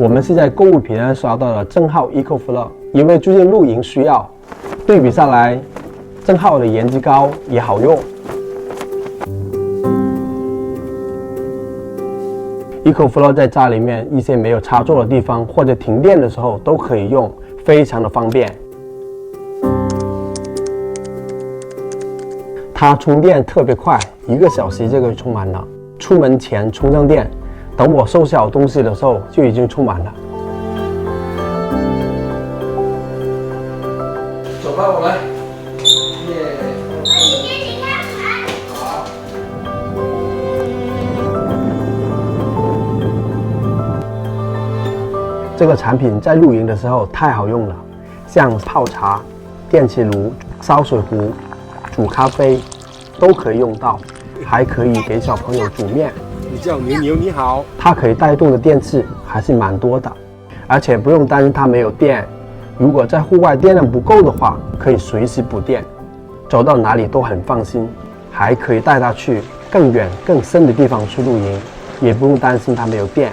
我们是在购物平台刷到了正浩 EcoFlow， 因为最近露营需要，对比下来，正浩的颜值高也好用。EcoFlow 在家里面一些没有插座的地方或者停电的时候都可以用，非常的方便。它充电特别快，1个小时就可以充满了。出门前充上电，等我收拾好东西的时候就已经充满了。走吧，我们。这个产品在露营的时候太好用了，像泡茶、电磁炉、烧水壶、煮咖啡都可以用到，还可以给小朋友煮面。你叫牛牛，你好。它可以带动的电池还是蛮多的，而且不用担心它没有电。如果在户外电量不够的话，可以随时补电，走到哪里都很放心。还可以带它去更远更深的地方去露营，也不用担心它没有电。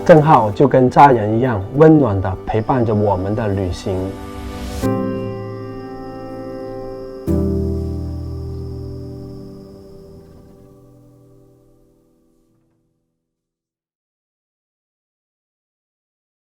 正浩就跟家人一样温暖地陪伴着我们的旅行。